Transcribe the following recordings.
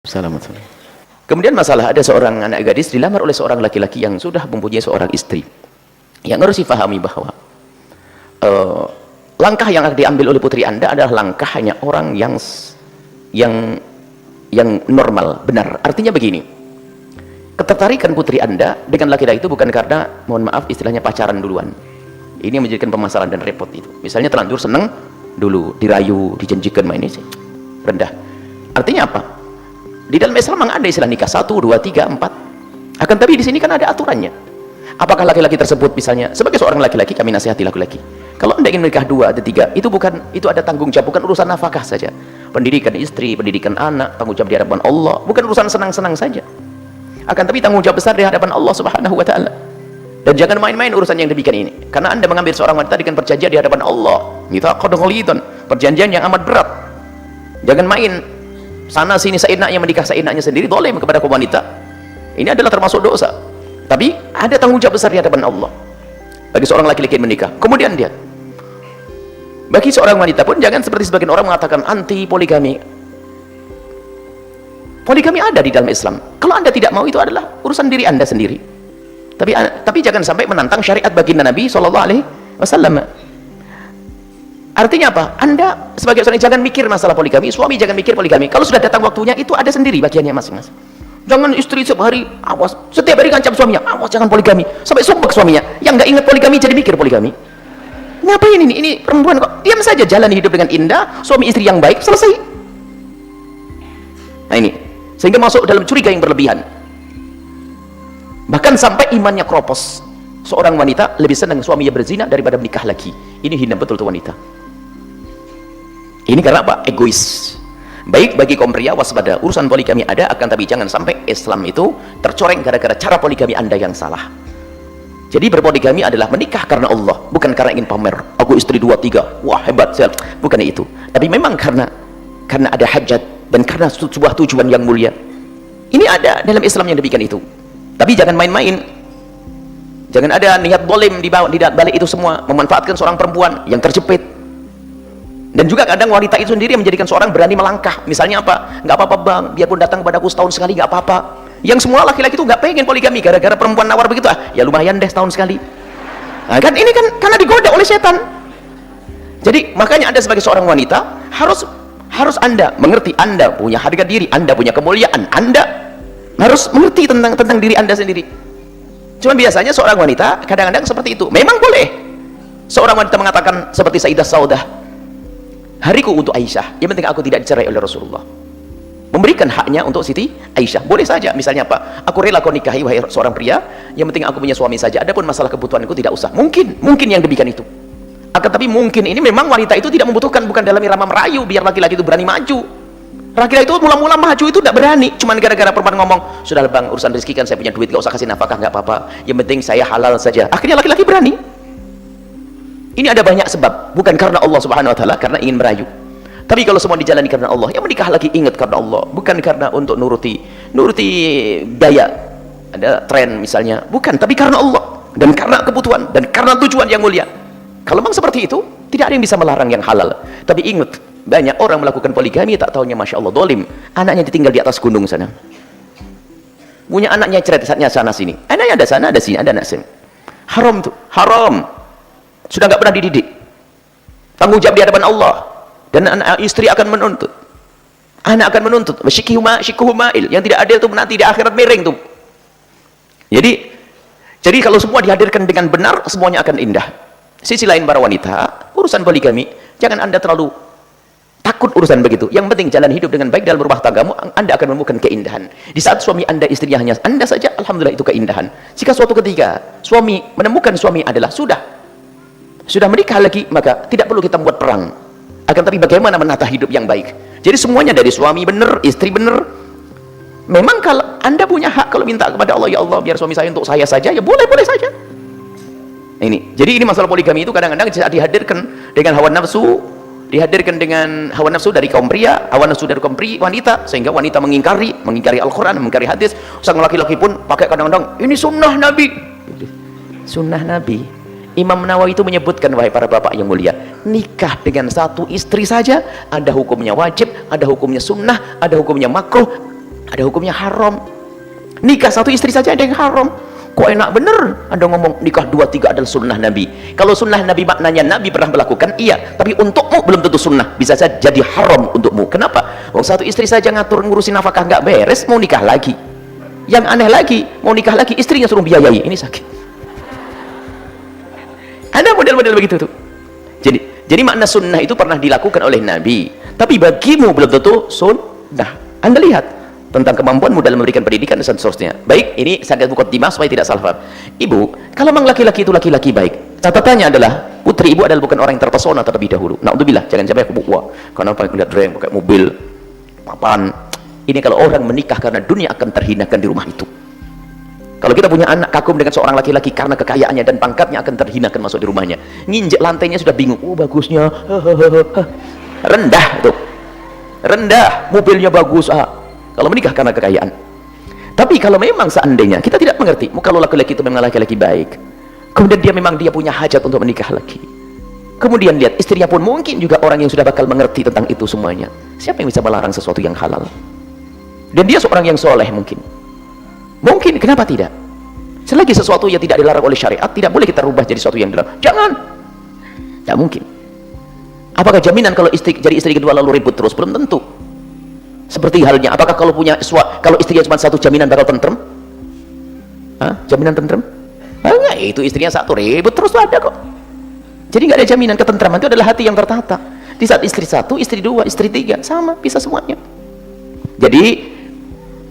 Assalamualaikum. Kemudian masalah ada seorang anak gadis dilamar oleh seorang laki-laki yang sudah mempunyai seorang istri. Yang harus difahami bahwa langkah yang akan diambil oleh putri Anda adalah langkah hanya orang yang normal, benar. Artinya begini, ketertarikan putri Anda dengan laki-laki itu bukan karena, mohon maaf istilahnya, pacaran duluan. Ini yang menjadikan permasalahan dan repot itu. Misalnya terlanjur seneng dulu, dirayu, dijanjikan main ini rendah. Artinya apa? Di dalam Islam memang ada istilah nikah 1, 2, 3, 4. Akan tapi di sini kan ada aturannya. Apakah laki-laki tersebut misalnya, sebagai seorang laki-laki kami nasihati laki-laki, kalau Anda ingin menikah 2 atau 3, itu ada tanggung jawab, bukan urusan nafkah saja. Pendidikan istri, pendidikan anak, tanggung jawab di hadapan Allah, bukan urusan senang-senang saja. Akan tapi tanggung jawab besar di hadapan Allah Subhanahu wa taala. Dan jangan main-main urusan yang demikian ini. Karena Anda mengambil seorang wanita dengan perjanjian di hadapan Allah. Mitsaqun ghalidun, perjanjian yang amat berat. Jangan main sana sini seenaknya, menikah seenaknya sendiri, zalim kepada kaum wanita. Ini adalah termasuk dosa. Tapi ada tanggung jawab besar di hadapan Allah bagi seorang laki-laki yang menikah. Kemudian dia, bagi seorang wanita pun jangan seperti sebagian orang mengatakan anti poligami. Poligami ada di dalam Islam. Kalau Anda tidak mau, itu adalah urusan diri Anda sendiri. Tapi jangan sampai menantang syariat baginda Nabi Shallallahu Alaihi Wasallam. Artinya apa? Anda sebagai seorang jangan mikir masalah poligami, suami jangan mikir poligami. Kalau sudah datang waktunya, itu ada sendiri bagiannya masing-masing. Jangan istri setiap hari awas, setiap hari ngancam suaminya, awas jangan poligami, sampai sumpah suaminya. Yang nggak ingat poligami jadi mikir poligami. Ngapain ini? Ini perempuan kok diam saja, jalan hidup dengan indah, suami istri yang baik, selesai. Nah ini, sehingga masuk dalam curiga yang berlebihan. Bahkan sampai imannya keropos. Seorang wanita lebih senang suaminya berzina daripada menikah lagi. Ini hina betul tuh wanita. Ini karena apa? Egois. Baik bagi kaum pria, waspada, urusan poligami ada, akan tapi jangan sampai Islam itu tercoreng gara-gara cara poligami Anda yang salah. Jadi berpoligami adalah menikah karena Allah, bukan karena ingin pamer. Aku istri 2, 3, wah hebat saya. Bukan itu. Tapi memang karena ada hajat dan karena sebuah tujuan yang mulia. Ini ada dalam Islam yang demikian itu. Tapi jangan main-main. Jangan ada niat dolim di balik itu semua, memanfaatkan seorang perempuan yang terjepit. Dan juga kadang wanita itu sendiri yang menjadikan seorang berani melangkah. Misalnya apa? Nggak apa-apa bang, biarpun datang kepadaku setahun sekali nggak apa-apa. Yang semua laki-laki itu nggak pengen poligami, gara-gara perempuan nawar begitu, ya lumayan deh setahun sekali. Nah, kan ini kan karena digoda oleh setan. Jadi makanya Anda sebagai seorang wanita harus Anda mengerti, Anda punya harga diri, Anda punya kemuliaan, Anda harus mengerti tentang diri Anda sendiri. Cuma biasanya seorang wanita kadang-kadang seperti itu. Memang boleh seorang wanita mengatakan seperti Sayyidah Saudah, hariku untuk Aisyah, yang penting aku tidak dicerai oleh Rasulullah. Memberikan haknya untuk Siti Aisyah. Boleh saja, misalnya apa? Aku rela kau nikahi wahai seorang pria, yang penting aku punya suami saja. Adapun masalah kebutuhanku tidak usah. Mungkin yang demikian itu. Akan tapi mungkin ini memang wanita itu tidak membutuhkan, bukan dalam irama merayu biar laki-laki itu berani maju. Laki-laki itu mula-mula maju itu tidak berani, cuman gara-gara perempuan ngomong, sudah bang, urusan rezeki kan saya punya duit, gak usah kasih nafkah, nggak apa-apa, yang penting saya halal saja. Akhirnya laki-laki berani. Ini ada banyak sebab, bukan karena Allah Subhanahu Wa Taala, karena ingin merayu. Tapi kalau semua dijalani karena Allah, yang menikah lagi ingat karena Allah, bukan karena untuk nuruti daya, ada tren misalnya, bukan, tapi karena Allah dan karena kebutuhan dan karena tujuan yang mulia. Kalau memang seperti itu, tidak ada yang bisa melarang yang halal. Tapi ingat, banyak orang melakukan poligami tak tahunya masya Allah dolim, anaknya ditinggal di atas gunung sana, punya anaknya ceritanya sana sini, anaknya ada sana ada sini, ada anak sini. Haram tuh, haram. Sudah nggak pernah dididik, tanggung jawab di hadapan Allah. Dan anak istri akan menuntut, anak akan menuntut, syikuhu ma'il, yang tidak adil itu nanti di akhirat miring tuh. Jadi kalau semua dihadirkan dengan benar, semuanya akan indah. Sisi lain para wanita, urusan poligami, jangan Anda terlalu takut urusan begitu. Yang penting jalan hidup dengan baik dalam rumah tanggamu, Anda akan menemukan keindahan. Di saat suami Anda, istrinya hanya Anda saja, alhamdulillah itu keindahan. Jika suatu ketika suami menemukan suami adalah sudah menikah lagi, maka tidak perlu kita buat perang. Akan tapi bagaimana menata hidup yang baik. Jadi semuanya dari suami benar, istri benar. Memang kalau Anda punya hak, kalau minta kepada Allah, ya Allah biar suami saya untuk saya saja, ya boleh saja. Jadi ini masalah poligami itu kadang-kadang dihadirkan dengan hawa nafsu, dihadirkan dengan hawa nafsu dari kaum pria, hawa nafsu dari kaum wanita, sehingga wanita mengingkari Al-Quran, mengingkari hadis. Sang laki-laki pun pakai kadang-kadang, ini sunnah Nabi. Sunnah Nabi. Imam Nawawi itu menyebutkan, wahai para bapak yang mulia, nikah dengan satu istri saja ada hukumnya wajib, ada hukumnya sunnah, ada hukumnya makruh, Ada hukumnya haram. Nikah satu istri saja ada yang haram. Kok enak bener Anda ngomong nikah 2-3 adalah sunnah Nabi. Kalau sunnah Nabi maknanya Nabi pernah melakukan, iya, tapi untukmu belum tentu sunnah, bisa saja jadi haram untukmu. Kenapa? Oh, satu istri saja ngatur ngurusin nafkah nggak beres, mau nikah lagi. Yang aneh lagi, mau nikah lagi istrinya suruh biayai, ini sakit. Ada model-model begitu tuh. Jadi makna sunnah itu pernah dilakukan oleh Nabi, tapi bagimu belum tentu sunnah. Anda lihat tentang kemampuanmu dalam memberikan pendidikan dan seterusnya. Baik, ini sangat mukaddimah supaya tidak salah paham. Ibu, kalau memang laki-laki itu laki-laki baik, catatannya adalah putri ibu adalah bukan orang yang terpesona terlebih dahulu. Na'udzubillah, jangan sampai aku wah, karena apa lihat dreng pakai mobil, papan. Ini kalau orang menikah karena dunia akan terhinakan di rumah itu. Kalau kita punya anak kagum dengan seorang laki-laki karena kekayaannya dan pangkatnya akan terhinakan masuk di rumahnya. Nginjek lantainya sudah bingung. Oh, bagusnya. Rendah tuh. Rendah, mobilnya bagus. Kalau menikah karena kekayaan. Tapi kalau memang seandainya kita tidak mengerti, kalau laki-laki itu memang laki-laki baik, kemudian dia punya hajat untuk menikah lagi, kemudian lihat istrinya pun mungkin juga orang yang sudah bakal mengerti tentang itu semuanya. Siapa yang bisa melarang sesuatu yang halal? Dan dia seorang yang soleh mungkin, kenapa tidak? Selagi sesuatu yang tidak dilarang oleh syariat, tidak boleh kita rubah jadi sesuatu yang dilarang. Jangan, tidak mungkin. Apakah jaminan kalau jadi istri kedua lalu ribut terus? Belum tentu. Seperti halnya, apakah kalau istrinya cuma satu jaminan bakal tentrem? Jaminan tentrem? Enggak, itu istrinya satu ribut terus tuh ada kok. Jadi nggak ada jaminan ketentraman, itu adalah hati yang tertata. Di saat istri satu, istri dua, istri tiga, sama, bisa semuanya. Jadi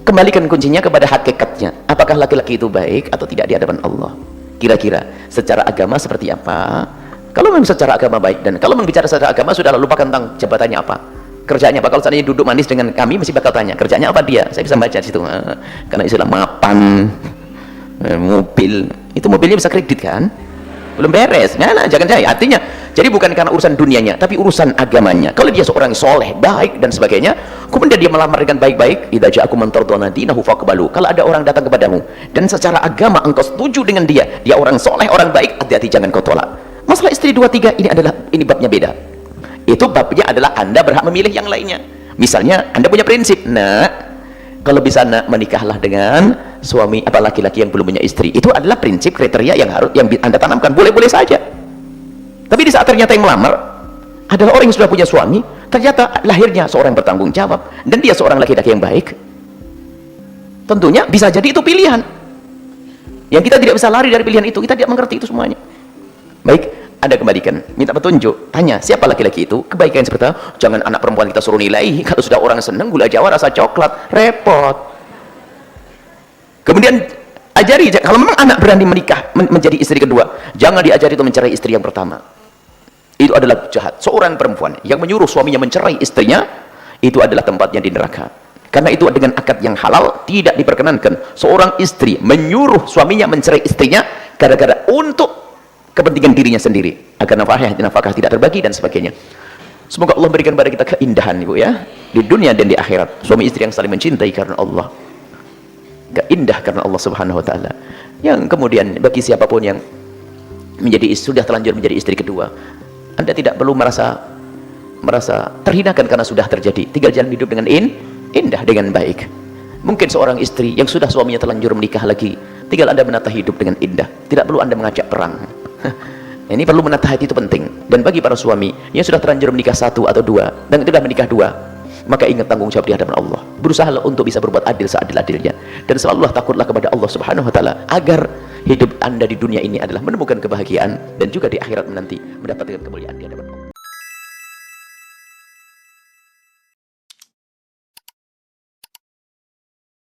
kembalikan kuncinya kepada hakikatnya. Apakah laki-laki itu baik atau tidak di hadapan Allah? Kira-kira secara agama seperti apa? Kalau memang secara agama baik, dan kalau membicara secara agama sudah lupakan tentang jabatannya apa, kerjanya apa. Kalau seandainya duduk manis dengan kami masih bakal tanya kerjanya apa dia, saya bisa baca di situ. Karena istilah mapan, mobil, itu mobilnya bisa kredit kan, belum beres. Nah, jangan saya artinya, jadi bukan karena urusan dunianya tapi urusan agamanya. Kalau dia seorang soleh, baik dan sebagainya, kemudian dia melamar dengan baik-baik, idza ja'akum man tardawna dinahu faqbalu. Kalau ada orang datang kepadamu dan secara agama engkau setuju dengan dia orang soleh, orang baik, hati-hati jangan kau tolak. Masalah istri 2-3 ini babnya beda. Itu babnya adalah Anda berhak memilih yang lainnya. Misalnya Anda punya prinsip, kalau bisa menikahlah dengan suami laki-laki yang belum punya istri. Itu adalah prinsip kriteria yang Anda tanamkan. Boleh-boleh saja. Tapi di saat ternyata yang melamar adalah orang yang sudah punya suami, ternyata lahirnya seorang bertanggung jawab dan dia seorang laki-laki yang baik, tentunya bisa jadi itu pilihan yang kita tidak bisa lari dari pilihan itu. Kita tidak mengerti itu semuanya. Baik, Anda kembalikan, minta petunjuk, tanya siapa laki-laki itu, kebaikan seperti itu. Jangan anak perempuan kita suruh nilai. Kalau sudah orang senang gula jawa rasa coklat, repot. Kemudian ajari, kalau memang anak berani menikah menjadi istri kedua, jangan diajari itu mencerai istri yang pertama. Itu adalah jahat. Seorang perempuan yang menyuruh suaminya mencerai istrinya, itu adalah tempatnya di neraka. Karena itu dengan akad yang halal tidak diperkenankan seorang istri menyuruh suaminya mencerai istrinya gara-gara untuk kepentingan dirinya sendiri, agar nafkah tidak terbagi dan sebagainya. Semoga Allah berikan kepada kita keindahan, Ibu, ya, di dunia dan di akhirat. Suami istri yang saling mencintai karena Allah, indah karena Allah Subhanahu wa taala. Yang kemudian bagi siapapun yang sudah terlanjur menjadi istri kedua, Anda tidak perlu merasa terhinakan karena sudah terjadi. Tinggal jalan hidup dengan indah, dengan baik. Mungkin seorang istri yang sudah suaminya terlanjur menikah lagi, tinggal Anda menata hidup dengan indah. Tidak perlu Anda mengajak perang. Ini perlu menata hati, itu penting. Dan bagi para suami yang sudah terlanjur menikah 1 atau 2 dan sudah menikah 2, maka ingat tanggung jawab di hadapan Allah. Berusaha untuk bisa berbuat adil seadil-adilnya, dan selalulah takutlah kepada Allah Subhanahu wa taala, agar hidup Anda di dunia ini adalah menemukan kebahagiaan dan juga di akhirat nanti mendapatkan kemuliaan di hadapan